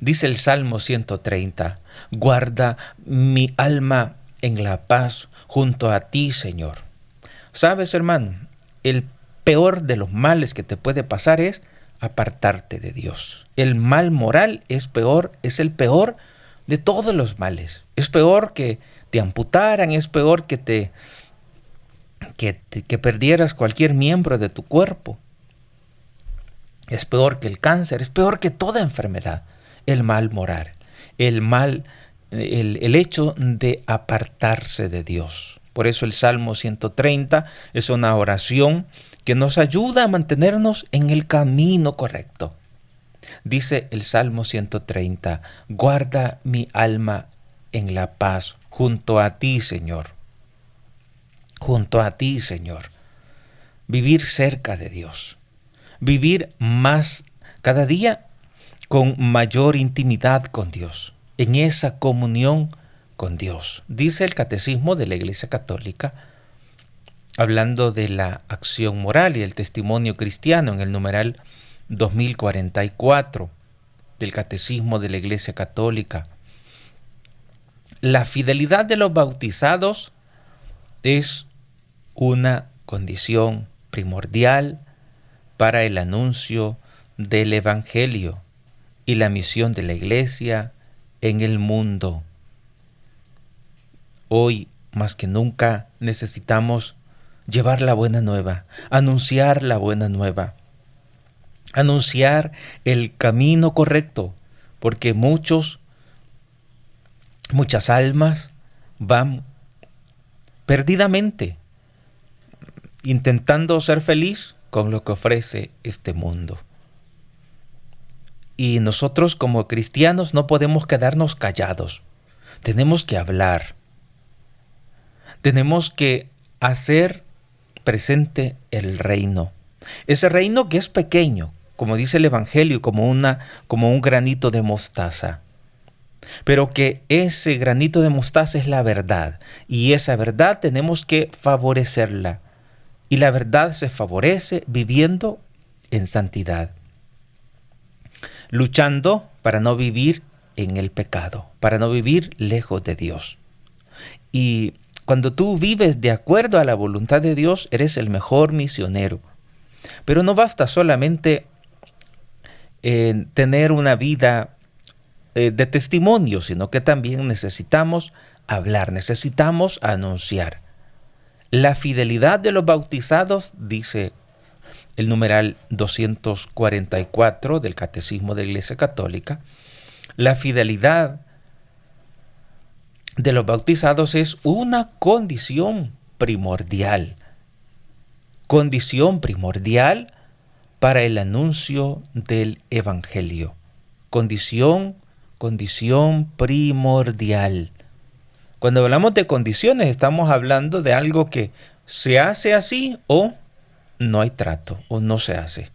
Dice el Salmo 130, guarda mi alma en la paz junto a ti, Señor. ¿Sabes, hermano? El peor de los males que te puede pasar es apartarte de Dios. El mal moral es el peor de todos los males. Es peor que te amputaran, es peor que perdieras cualquier miembro de tu cuerpo. Es peor que el cáncer, es peor que toda enfermedad. El mal moral, el hecho de apartarse de Dios. Por eso el Salmo 130 es una oración que nos ayuda a mantenernos en el camino correcto. Dice el Salmo 130, guarda mi alma en la paz junto a ti, Señor. Junto a ti, Señor. Vivir cerca de Dios. Vivir más cada día con mayor intimidad con Dios, en esa comunión con Dios. Dice el Catecismo de la Iglesia Católica, hablando de la acción moral y el testimonio cristiano, en el numeral 2044 del Catecismo de la Iglesia Católica. La fidelidad de los bautizados es una condición primordial para el anuncio del Evangelio y la misión de la Iglesia en el mundo. Hoy, más que nunca, necesitamos llevar la buena nueva, anunciar la buena nueva, anunciar el camino correcto, porque muchas almas van perdidamente intentando ser feliz con lo que ofrece este mundo. Y nosotros como cristianos no podemos quedarnos callados. Tenemos que hablar. Tenemos que hacer presente el reino. Ese reino que es pequeño, como dice el Evangelio, como un granito de mostaza. Pero que ese granito de mostaza es la verdad. Y esa verdad tenemos que favorecerla. Y la verdad se favorece viviendo en santidad. Luchando para no vivir en el pecado, para no vivir lejos de Dios. Y cuando tú vives de acuerdo a la voluntad de Dios, eres el mejor misionero. Pero no basta solamente tener una vida de testimonio, sino que también necesitamos hablar, necesitamos anunciar. La fidelidad de los bautizados, dice el numeral 244 del Catecismo de la Iglesia Católica, la fidelidad de los bautizados es una condición primordial para el anuncio del Evangelio. Condición primordial. Cuando hablamos de condiciones, estamos hablando de algo que se hace así o no hay trato o no se hace.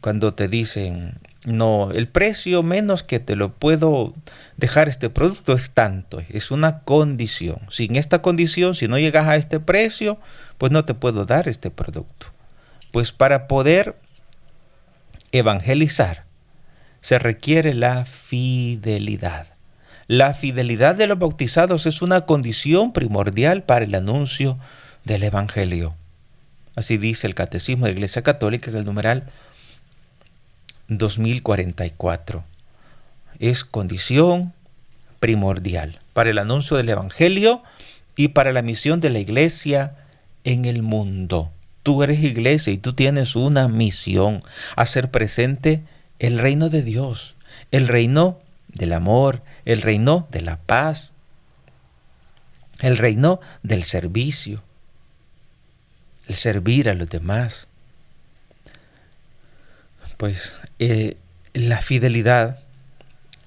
Cuando te dicen, no, el precio menos que te lo puedo dejar este producto es tanto, es una condición. Sin esta condición, si no llegas a este precio, pues no te puedo dar este producto. Pues para poder evangelizar se requiere la fidelidad. La fidelidad de los bautizados es una condición primordial para el anuncio del Evangelio. Así dice el Catecismo de la Iglesia Católica en el numeral 2044. Es condición primordial para el anuncio del Evangelio y para la misión de la Iglesia en el mundo. Tú eres iglesia y tú tienes una misión: hacer presente el reino de Dios, el reino del amor, el reino de la paz, el reino del servicio, el servir a los demás. Pues la fidelidad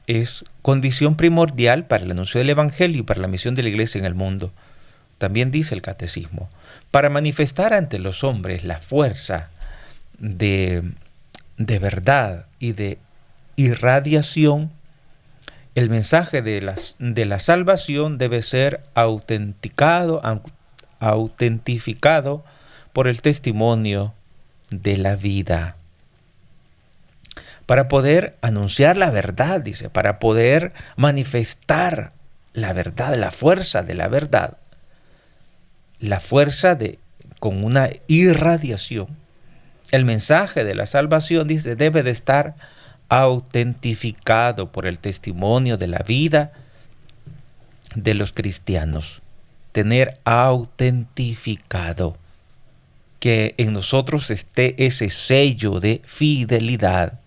es condición primordial para el anuncio del Evangelio y para la misión de la Iglesia en el mundo. También dice el Catecismo, para manifestar ante los hombres la fuerza de verdad y de irradiación, el mensaje de la salvación debe ser autentificado por el testimonio de la vida. para poder anunciar la verdad, dice, para poder manifestar la verdad, la fuerza de la verdad, la fuerza con una irradiación. El mensaje de la salvación, dice, debe de estar autentificado por el testimonio de la vida de los cristianos. Tener autentificado, que en nosotros esté ese sello de fidelidad,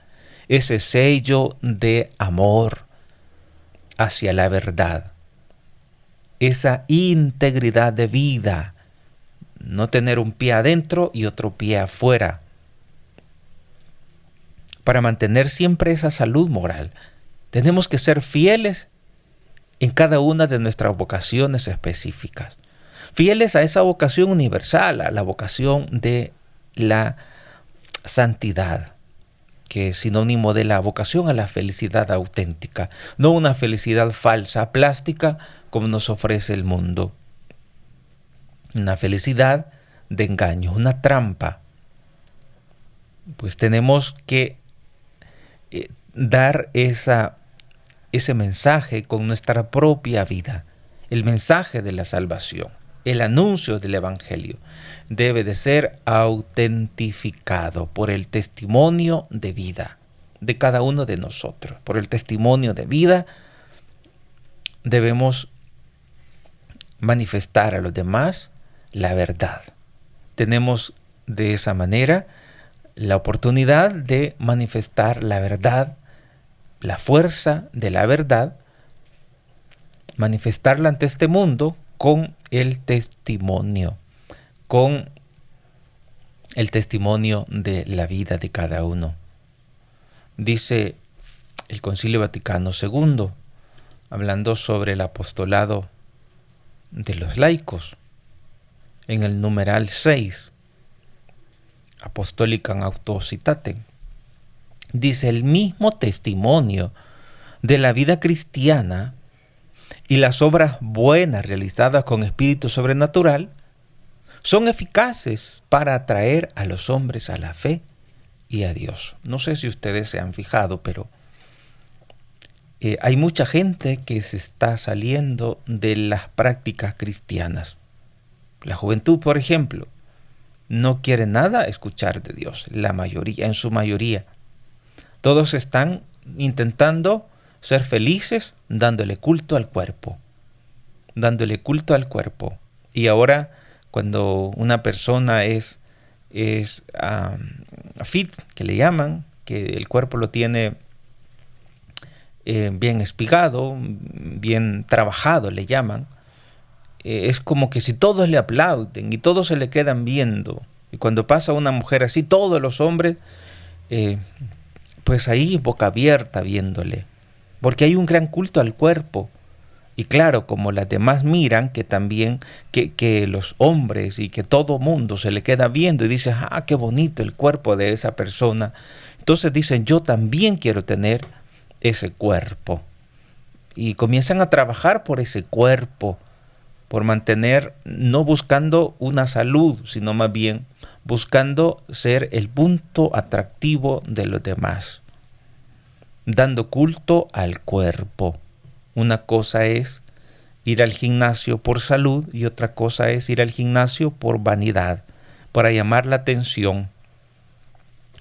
ese sello de amor hacia la verdad, esa integridad de vida, no tener un pie adentro y otro pie afuera, para mantener siempre esa salud moral. Tenemos que ser fieles en cada una de nuestras vocaciones específicas, fieles a esa vocación universal, a la vocación de la santidad, que es sinónimo de la vocación a la felicidad auténtica, no una felicidad falsa, plástica, como nos ofrece el mundo. Una felicidad de engaño, una trampa. Pues tenemos que dar ese mensaje con nuestra propia vida. El mensaje de la salvación, el anuncio del Evangelio, debe de ser autentificado por el testimonio de vida de cada uno de nosotros. Por el testimonio de vida debemos manifestar a los demás la verdad. Tenemos de esa manera la oportunidad de manifestar la verdad, la fuerza de la verdad, manifestarla ante este mundo con el testimonio de la vida de cada uno. Dice el Concilio Vaticano II, hablando sobre el apostolado de los laicos, en el numeral 6, Apostolicam Auctositatem, dice: el mismo testimonio de la vida cristiana y las obras buenas realizadas con espíritu sobrenatural son eficaces para atraer a los hombres a la fe y a Dios. No sé si ustedes se han fijado, pero hay mucha gente que se está saliendo de las prácticas cristianas. La juventud, por ejemplo, no quiere nada escuchar de Dios, la mayoría, en su mayoría. Todos están intentando ser felices dándole culto al cuerpo. Y ahora, cuando una persona es fit, que le llaman, que el cuerpo lo tiene bien espigado, bien trabajado, le llaman, es como que si todos le aplauden y todos se le quedan viendo. Y cuando pasa una mujer así, todos los hombres, pues ahí boca abierta viéndole, porque hay un gran culto al cuerpo. Y claro, como las demás miran que también, que los hombres y que todo mundo se le queda viendo y dice: ah, qué bonito el cuerpo de esa persona. Entonces dicen: yo también quiero tener ese cuerpo. Y comienzan a trabajar por ese cuerpo, por mantener, no buscando una salud, sino más bien buscando ser el punto atractivo de los demás, dando culto al cuerpo. Una cosa es ir al gimnasio por salud y otra cosa es ir al gimnasio por vanidad, para llamar la atención.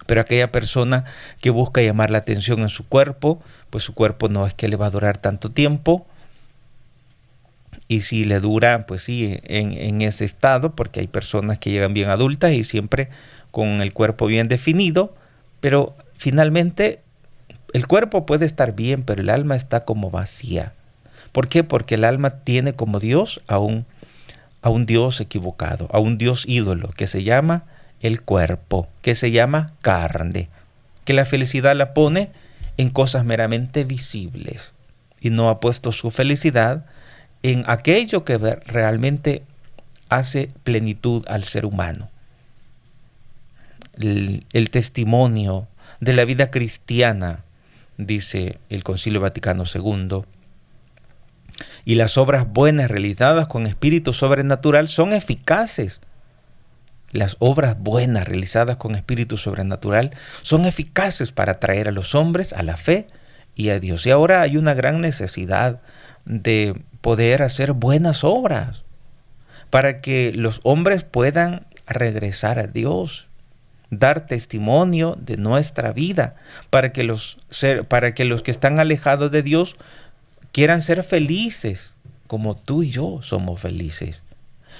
Pero aquella persona que busca llamar la atención en su cuerpo, pues su cuerpo no es que le va a durar tanto tiempo. Y si le dura, pues sí, en ese estado, porque hay personas que llegan bien adultas y siempre con el cuerpo bien definido, pero finalmente el cuerpo puede estar bien, pero el alma está como vacía. ¿Por qué? Porque el alma tiene como Dios a un Dios equivocado, a un Dios ídolo, que se llama el cuerpo, que se llama carne, que la felicidad la pone en cosas meramente visibles y no ha puesto su felicidad en aquello que realmente hace plenitud al ser humano. El testimonio de la vida cristiana, dice el Concilio Vaticano II, y las obras buenas realizadas con espíritu sobrenatural son eficaces. las obras buenas realizadas con espíritu sobrenatural son eficaces para atraer a los hombres a la fe y a Dios. Y ahora hay una gran necesidad de poder hacer buenas obras para que los hombres puedan regresar a Dios, dar testimonio de nuestra vida, para que los que están alejados de Dios quieran ser felices, como tú y yo somos felices.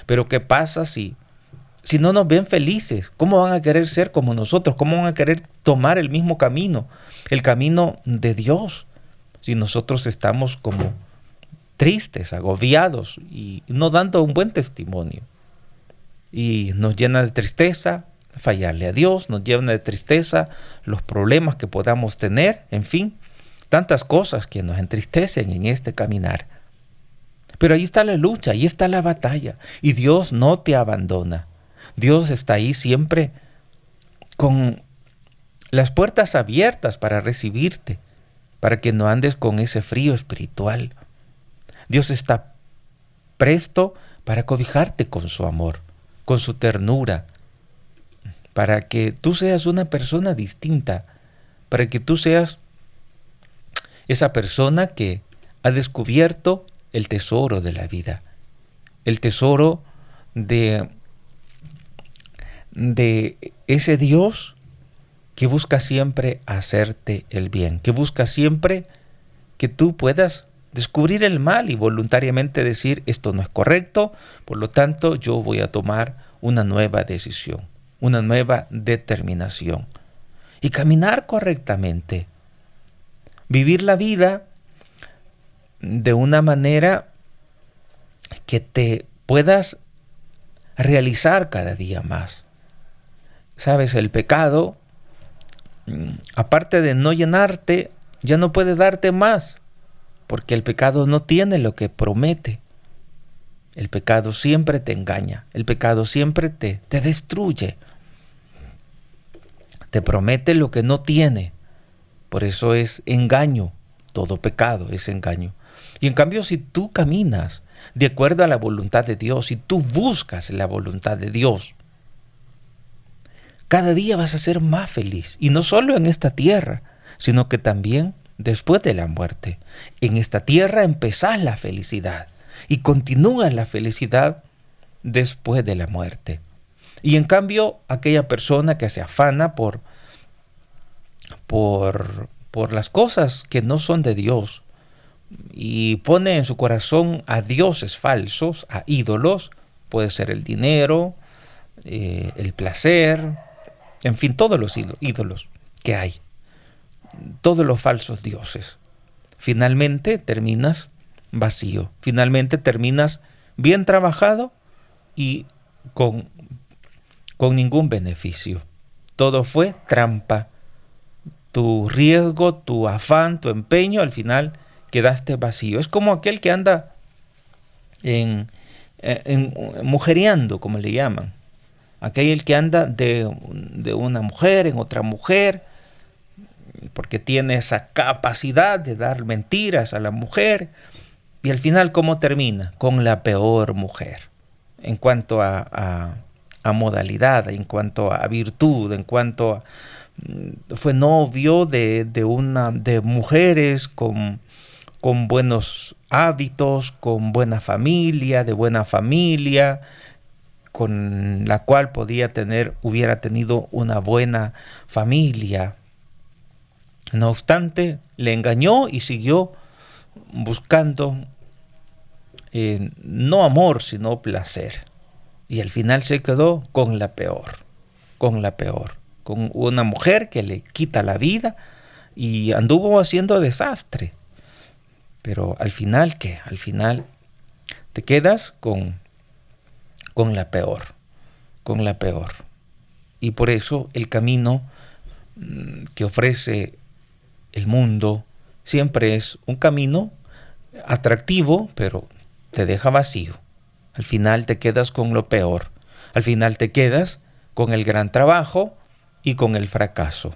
Pero ¿qué pasa si no nos ven felices? ¿Cómo van a querer ser como nosotros? ¿Cómo van a querer tomar el mismo camino, el camino de Dios, si nosotros estamos como tristes, agobiados y no dando un buen testimonio? Y nos llena de tristeza fallarle a Dios, nos llena de tristeza los problemas que podamos tener, en fin, tantas cosas que nos entristecen en este caminar. Pero ahí está la lucha, ahí está la batalla, y Dios no te abandona. Dios está ahí siempre con las puertas abiertas para recibirte, para que no andes con ese frío espiritual. Dios está presto para cobijarte con su amor, con su ternura, para que tú seas una persona distinta, para que tú seas esa persona que ha descubierto el tesoro de la vida, el tesoro de ese Dios que busca siempre hacerte el bien, que busca siempre que tú puedas descubrir el mal y voluntariamente decir, esto no es correcto, por lo tanto yo voy a tomar una nueva decisión, una nueva determinación y caminar correctamente, vivir la vida de una manera que te puedas realizar cada día más. Sabes, el pecado, aparte de no llenarte, ya no puede darte más, porque el pecado no tiene lo que promete. El pecado siempre te engaña, el pecado siempre te destruye. Te promete lo que no tiene, por eso es engaño, todo pecado es engaño. Y en cambio, si tú caminas de acuerdo a la voluntad de Dios, si tú buscas la voluntad de Dios, cada día vas a ser más feliz, y no solo en esta tierra, sino que también después de la muerte. En esta tierra empezás la felicidad y continúa la felicidad después de la muerte. Y en cambio, aquella persona que se afana por las cosas que no son de Dios y pone en su corazón a dioses falsos, a ídolos, puede ser el dinero, el placer, en fin, todos los ídolos que hay, todos los falsos dioses. Finalmente terminas vacío, finalmente terminas bien trabajado y con ningún beneficio. Todo fue trampa. Tu riesgo, tu afán, tu empeño, al final quedaste vacío. Es como aquel que anda en mujereando, como le llaman. Aquel que anda de una mujer en otra mujer, porque tiene esa capacidad de dar mentiras a la mujer, y al final, ¿cómo termina? Con la peor mujer, en cuanto a modalidad, en cuanto a virtud, en cuanto a... Fue novio de mujeres con buenos hábitos, con buena familia, de buena familia, con la cual hubiera tenido una buena familia. No obstante, le engañó y siguió buscando no amor, sino placer. Y al final se quedó con la peor, con una mujer que le quita la vida y anduvo haciendo desastre. Pero al final, ¿qué? Al final te quedas con la peor, con la peor. Y por eso el camino que ofrece el mundo siempre es un camino atractivo, pero te deja vacío. Al final te quedas con lo peor. Al final te quedas con el gran trabajo y con el fracaso.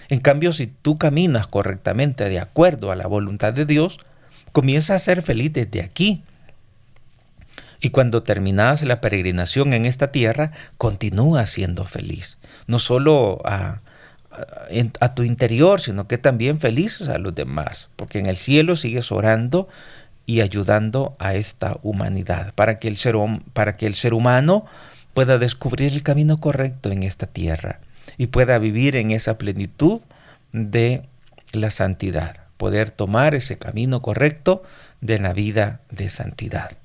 En cambio, si tú caminas correctamente de acuerdo a la voluntad de Dios, comienzas a ser feliz desde aquí. Y cuando terminas la peregrinación en esta tierra, continúa siendo feliz. No solo a tu interior, sino que también felices a los demás. Porque en el cielo sigues orando y ayudando a esta humanidad para que para que el ser humano pueda descubrir el camino correcto en esta tierra y pueda vivir en esa plenitud de la santidad, poder tomar ese camino correcto de la vida de santidad.